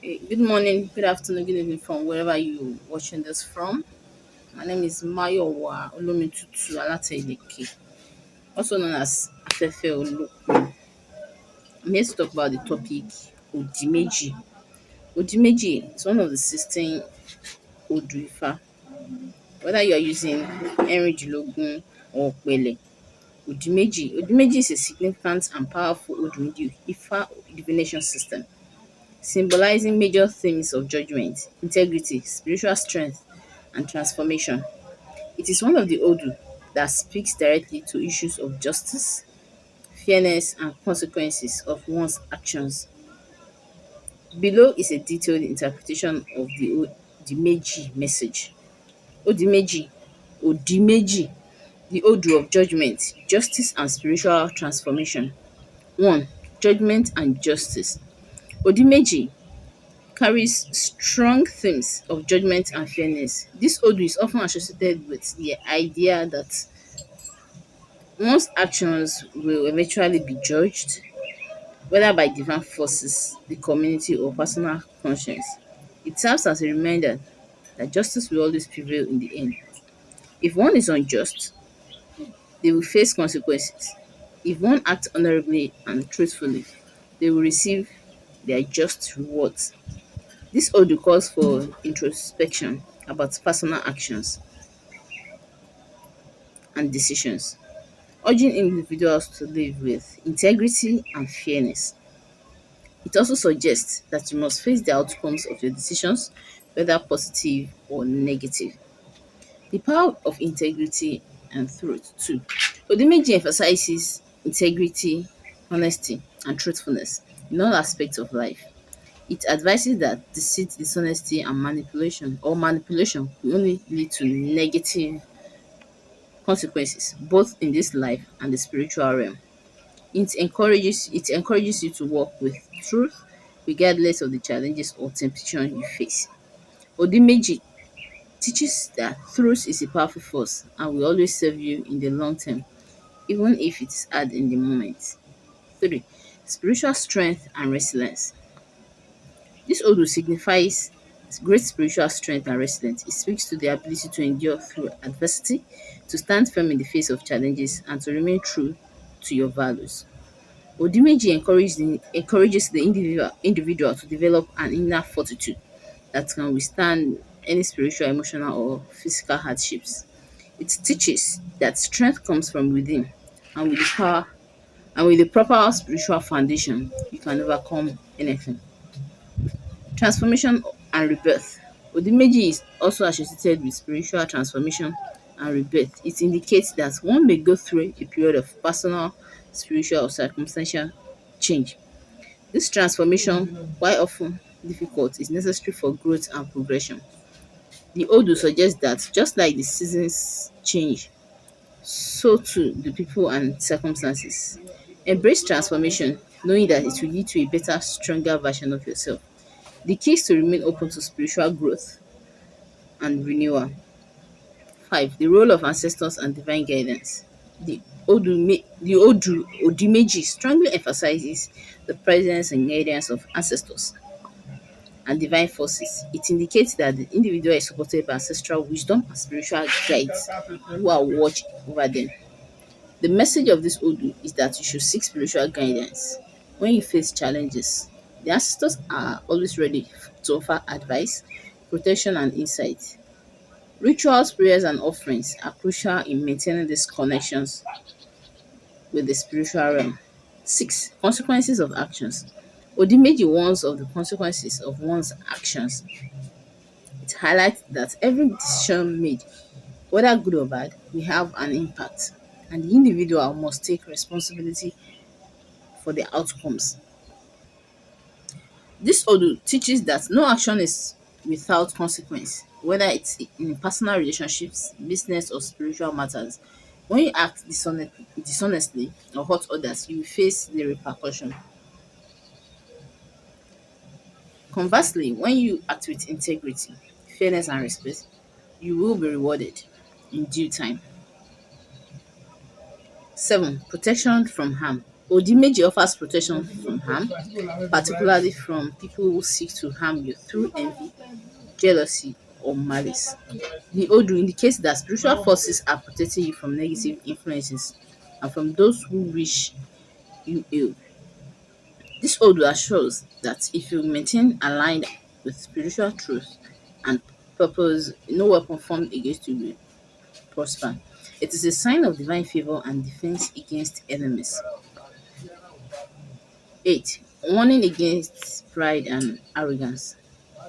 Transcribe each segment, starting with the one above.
Good morning, good afternoon, good evening from wherever you watching this from. My name is Mayowa Olomitutu Alatayeleke, also known as Afefe Olu. I'm here to talk about the topic Odimeji. Odimeji is one of the 16 Oduifa. Whether you are using Erinjilogun or Pele, Odimeji is a significant and powerful Ifa divination system symbolizing major themes of judgment, integrity, spiritual strength, and transformation. It is one of the Odu that speaks directly to issues of justice, fairness, and consequences of one's actions. Below is a detailed interpretation of the Meji message. Odimeji, Odimeji, the Odu of judgment, justice, and spiritual transformation. 1. Judgment and justice. Odimeji carries strong themes of judgment and fairness. This Odu is often associated with the idea that one's actions will eventually be judged, whether by divine forces, the community, or personal conscience. It serves as a reminder that justice will always prevail in the end. If one is unjust, they will face consequences. If one acts honorably and truthfully, they will receive their just rewards. This Odu calls for introspection about personal actions and decisions, urging individuals to live with integrity and fairness. It also suggests that you must face the outcomes of your decisions, whether positive or negative. The power of integrity and truth, too. Odimeji emphasizes integrity, honesty, and truthfulness in all aspects of life. It advises that deceit, dishonesty, and manipulation will only lead to negative consequences, both in this life and the spiritual realm. It encourages you to walk with truth regardless of the challenges or temptation you face. Odimeji teaches that truth is a powerful force and will always serve you in the long term, even if it is hard in the moment. 3. Spiritual strength and resilience. This Odu signifies great spiritual strength and resilience. It speaks to the ability to endure through adversity, to stand firm in the face of challenges, and to remain true to your values. Odimeji encourages the individual to develop an inner fortitude that can withstand any spiritual, emotional, or physical hardships. It teaches that strength comes from within, and with the power and with the proper spiritual foundation, you can overcome anything. Transformation and rebirth. Odimeji is also associated with spiritual transformation and rebirth. It indicates that one may go through a period of personal, spiritual, or circumstantial change. This transformation, while often difficult, is necessary for growth and progression. The Odu suggests that just like the seasons change, so too do people and circumstances. Embrace transformation, knowing that it will lead to a better, stronger version of yourself. The key is to remain open to spiritual growth and renewal. 5. The role of ancestors and divine guidance. The Odimeji strongly emphasizes the presence and guidance of ancestors and divine forces. It indicates that the individual is supported by ancestral wisdom and spiritual guides who are watch over them. The message of this Odu is that you should seek spiritual guidance when you face challenges. The ancestors are always ready to offer advice, protection, and insight. Rituals, prayers, and offerings are crucial in maintaining these connections with the spiritual realm. 6. Consequences of actions. Odimeji warns of the consequences of one's actions. It highlights that every decision made, whether good or bad, will have an impact, and the individual must take responsibility for the outcomes. This Odu teaches that no action is without consequence, whether it's in personal relationships, business, or spiritual matters. When you act dishonestly or hurt others, you will face the repercussion. Conversely, when you act with integrity, fairness, and respect, you will be rewarded in due time. 7. Protection from harm. Meji offers protection from harm, particularly from people who seek to harm you through envy, jealousy, or malice. The Odu indicates that spiritual forces are protecting you from negative influences and from those who wish you ill. This Odu assures that if you maintain aligned with spiritual truth and purpose, no weapon formed against you will prosper. It is a sign of divine favor and defense against enemies. 8. Warning against pride and arrogance.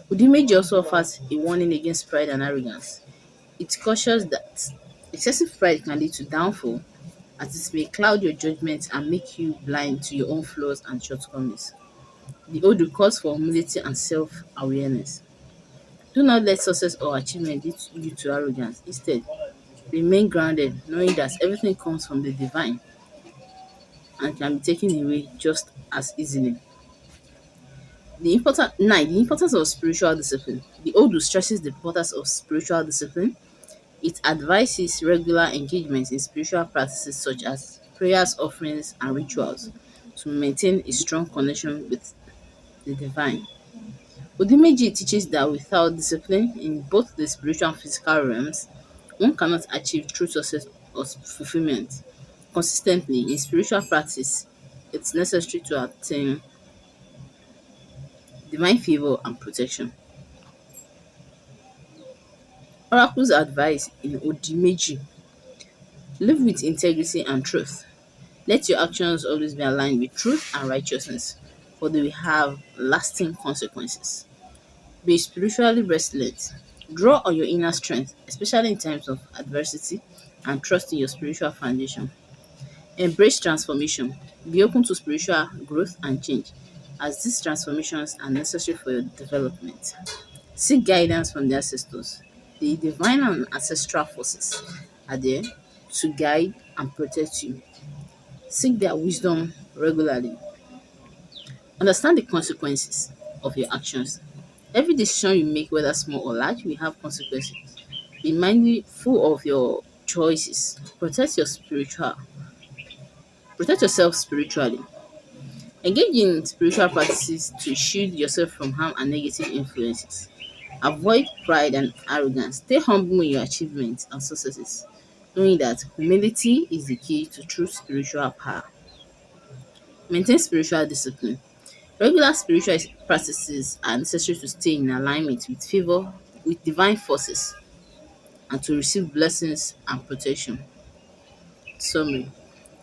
Udimeji also offers a warning against pride and arrogance. It cautions that excessive pride can lead to downfall, as it may cloud your judgment and make you blind to your own flaws and shortcomings. The Odu calls for humility and self-awareness. Do not let success or achievement lead you to arrogance. Instead, remain grounded, knowing that everything comes from the divine and can be taken away just as easily. The importance of spiritual discipline. The Odu stresses the importance of spiritual discipline. It advises regular engagement in spiritual practices such as prayers, offerings, and rituals to maintain a strong connection with the divine. Odimeji teaches that without discipline in both the spiritual and physical realms, one cannot achieve true success or fulfillment. Consistently, in spiritual practice, it's necessary to attain divine favor and protection. Oracle's advice in Odimeji: live with integrity and truth. Let your actions always be aligned with truth and righteousness, for they will have lasting consequences. Be spiritually resilient. Draw on your inner strength, especially in times of adversity, and trust in your spiritual foundation. Embrace transformation. Be open to spiritual growth and change, as these transformations are necessary for your development. Seek guidance from the ancestors. The divine and ancestral forces are there to guide and protect you. Seek their wisdom regularly. Understand the consequences of your actions. Every decision you make, whether small or large, will have consequences. Be mindful of your choices. Protect yourself spiritually. Engage in spiritual practices to shield yourself from harm and negative influences. Avoid pride and arrogance. Stay humble in your achievements and successes, knowing that humility is the key to true spiritual power. Maintain spiritual discipline. Regular spiritual practices are necessary to stay in alignment with favor with divine forces and to receive blessings and protection. Summary.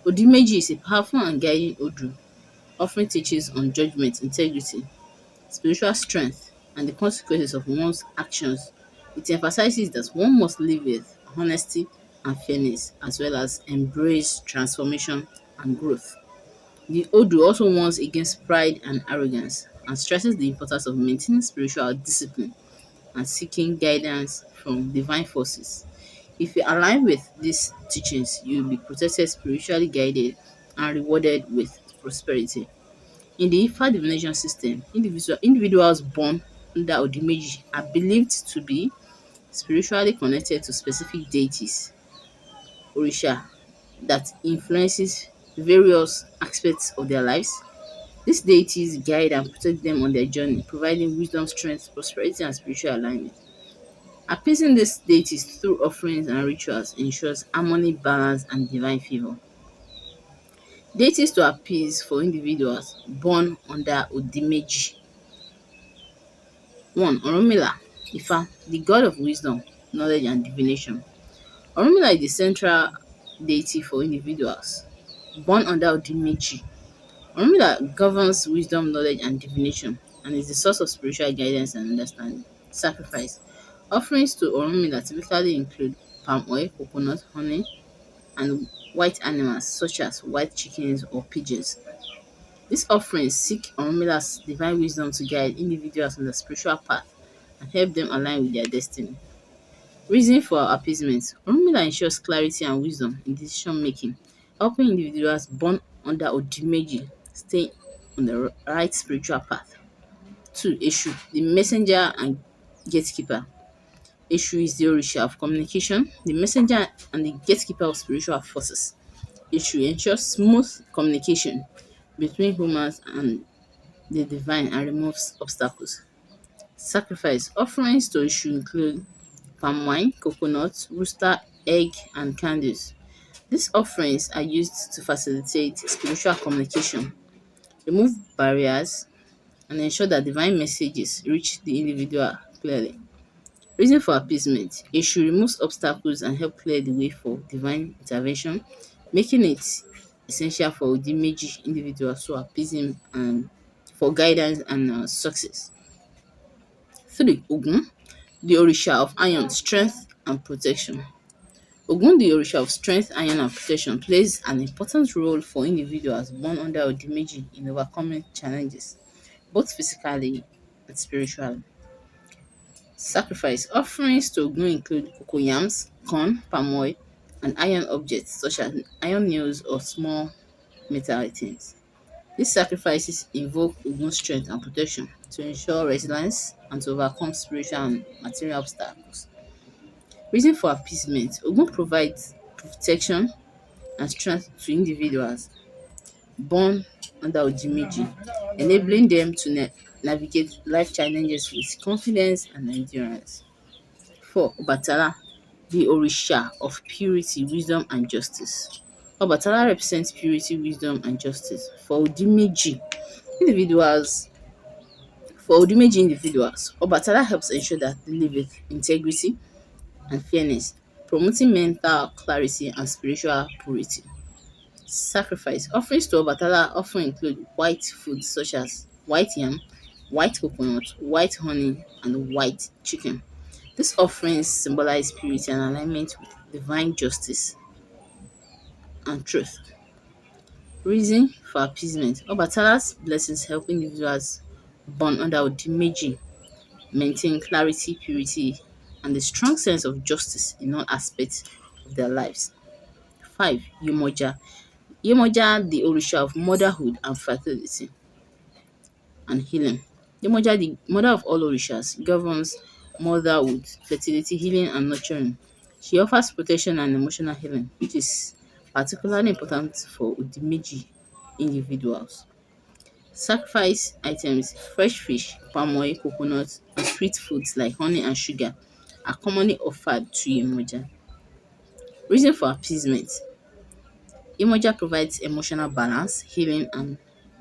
Odimeji is a powerful and guiding Odu, offering teachings on judgment, integrity, spiritual strength, and the consequences of one's actions. It emphasizes that one must live with honesty and fairness, as well as embrace transformation and growth. The Odu also warns against pride and arrogance and stresses the importance of maintaining spiritual discipline and seeking guidance from divine forces. If you align with these teachings, you will be protected, spiritually guided, and rewarded with prosperity. In the Ifa divination system, individuals born under Odimeji are believed to be spiritually connected to specific deities, Orisha, that influences various aspects of their lives. These deities guide and protect them on their journey, providing wisdom, strength, prosperity, and spiritual alignment. Appeasing these deities through offerings and rituals ensures harmony, balance, and divine favor. Deities to appease for individuals born under Odimeji. 1. Orunmila, Ifa, the god of wisdom, knowledge, and divination. Orunmila is the central deity for individuals born under Odimeji. Orunmila governs wisdom, knowledge, and divination, and is the source of spiritual guidance and understanding. Sacrifice. Offerings to Orunmila typically include palm oil, coconut, honey, and white animals such as white chickens or pigeons. These offerings seek Orunmila's divine wisdom to guide individuals on the spiritual path and help them align with their destiny. Reason for appeasement. Orunmila ensures clarity and wisdom in decision making, helping individuals born under Odimeji stay on the right spiritual path. 2. Eshu, the messenger and gatekeeper. Eshu is the Orisha of communication, the messenger and the gatekeeper of spiritual forces. It should ensure smooth communication between humans and the divine and removes obstacles. Sacrifice offerings to should include palm wine, coconut, rooster, egg, and candles. These offerings are used to facilitate spiritual communication, remove barriers, and ensure that divine messages reach the individual clearly. Reason for appeasement. It should remove obstacles and help clear the way for divine intervention, making it essential for the Meji individuals to appease him and for guidance and success. 3. Ogun, the Orisha of iron, strength and protection. Ogun, the Orisha of strength, iron and protection, plays an important role for individuals born under Odimeji in overcoming challenges, both physically and spiritually. Sacrifice offerings to Ogun include cocoyams, corn, palm oil, and iron objects such as iron nails or small metal items. These sacrifices invoke Ogun's strength and protection to ensure resilience and to overcome spiritual and material obstacles. Reason for appeasement. Ogun provides protection and strength to individuals born under Ojimiji, enabling them to navigate life challenges with confidence and endurance. 4. Obatala, the Orisha of purity, wisdom, and justice. Obatala represents purity, wisdom, and justice. Individuals, for Odimeji individuals, Obatala helps ensure that they live with integrity and fairness, promoting mental clarity and spiritual purity. Sacrifice offerings to Obatala often include white foods such as white yam, white coconut, white honey, and white chicken. These offerings symbolize purity and alignment with divine justice and truth. Reason for appeasement. Obatala's blessings help individuals born under Odimeji maintain clarity, purity, and a strong sense of justice in all aspects of their lives. 5. Yemoja. Yemoja, the Orisha of motherhood and fertility and healing. Yemoja, the mother of all Orishas, governs motherhood, fertility, healing, and nurturing. She offers protection and emotional healing, which is particularly important for Odimeji individuals. Sacrifice items, fresh fish, palm oil, coconut, and sweet foods like honey and sugar are commonly offered to Yemoja. Reason for appeasement. Yemoja provides emotional balance, healing, and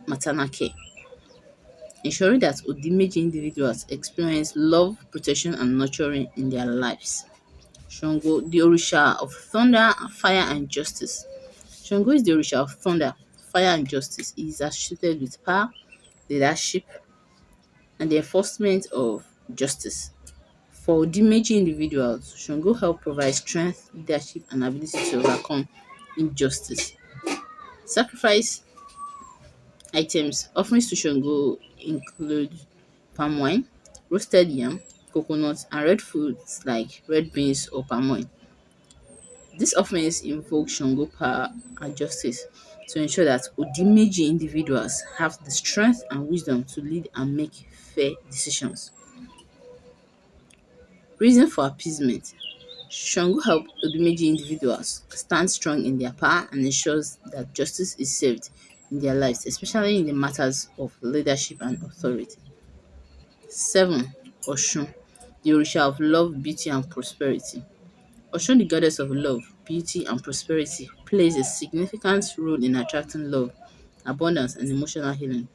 maternal care, ensuring that Odimeji individuals experience love, protection, and nurturing in their lives. Shango, the Orisha of thunder, fire, and justice. Shango is the Orisha of thunder, fire, and justice. He is associated with power, leadership, and the enforcement of justice. For Odimeji individuals, Shango help provide strength, leadership, and ability to overcome injustice. Sacrifice items offerings to Shango include palm wine, roasted yam, coconut, and red foods like red beans or palm oil. These offerings invoke Shango power and justice to ensure that Odimeji individuals have the strength and wisdom to lead and make fair decisions. Reason for appeasement. Shango help Odimeji individuals stand strong in their power and ensures that justice is served in their lives, especially in the matters of leadership and authority. 7. Oshun, the Orisha of love, beauty, and prosperity. Oshun, the goddess of love, beauty, and prosperity, plays a significant role in attracting love, abundance, and emotional healing.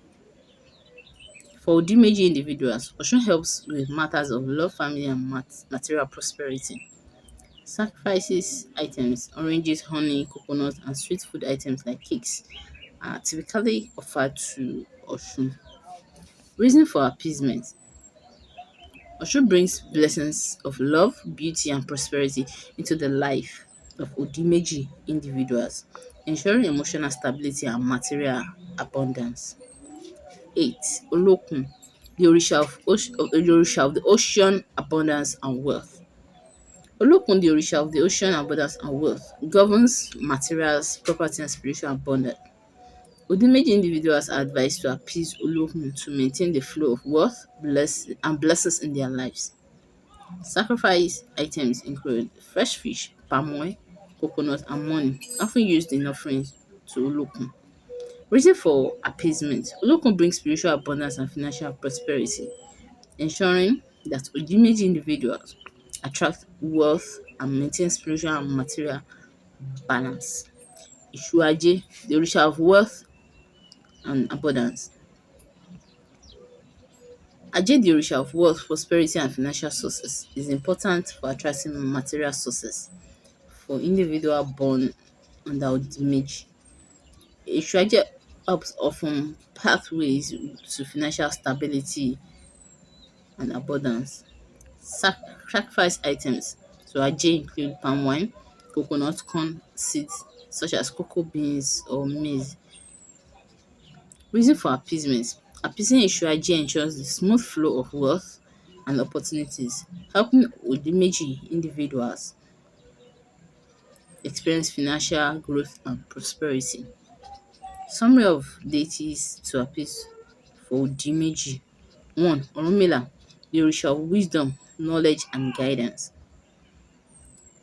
For Odimeji individuals, Oshun helps with matters of love, family, and material prosperity. Sacrifices items, oranges, honey, coconut, and sweet food items like cakes are typically offered to Oshun. Reason for appeasement. Oshun brings blessings of love, beauty, and prosperity into the life of Odimeji individuals, ensuring emotional stability and material abundance. 8. Olokun, the Orisha of the ocean, abundance, and wealth. Olokun, the Orisha of the ocean, abundance, and wealth, governs materials, property, and spiritual abundance. Odimeji individuals are advised to appease Olokun to maintain the flow of wealth, and blessings in their lives. Sacrifice items include fresh fish, palm oil, coconut, and money, often used in offerings to Olokun. Reason for appeasement. Olokun brings spiritual abundance and financial prosperity, ensuring that Odimeji individuals attract wealth and maintain spiritual and material balance. Ishuaje, the Orisha of wealth and abundance. Aje, the Orisha of wealth, prosperity, and financial sources, is important for attracting material sources for individual born under Odimeji. Ishuaje helps often pathways to financial stability and abundance. Sacrifice items to Aje include palm wine, coconut, corn seeds such as cocoa beans or maize. Reason for appeasement. Appeasing Ishuaje ensures the smooth flow of wealth and opportunities, helping Odimeji individuals experience financial growth and prosperity. Summary of deities to appease for Odimeji. 1. Orunmila, the Orisha of wisdom, knowledge, and guidance.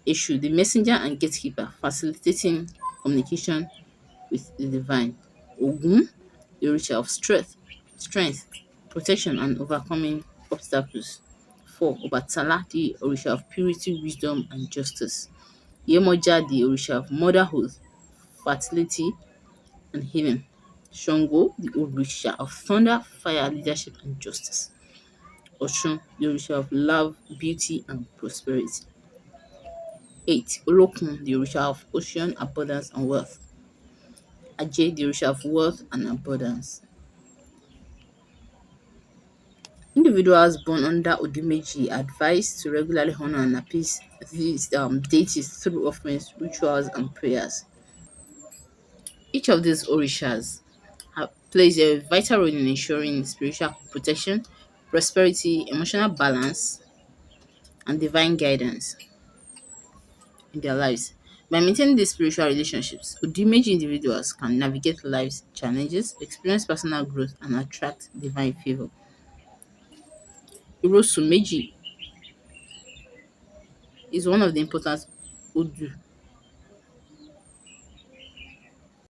Eshu, the messenger and gatekeeper, facilitating communication with the divine. Ogun, the Orisha of strength, protection, and overcoming obstacles. 4. Obatala, the Orisha of purity, wisdom, and justice. Yemoja, the Orisha of motherhood, fertility, and healing. Shango, the Orisha of thunder, fire, leadership, and justice. Oshun, the Orisha of love, beauty, and prosperity. 8. Olokun, the Orisha of ocean, abundance, and wealth. Aje, the Orisha of wealth and abundance. Individuals born under Odimeji are advised to regularly honor and appease these deities through offerings, rituals, and prayers. Each of these orishas plays a vital role in ensuring spiritual protection, prosperity, emotional balance, and divine guidance in their lives. By maintaining these spiritual relationships, Odimeji individuals can navigate life's challenges, experience personal growth, and attract divine favor. Meji is one of the important Odu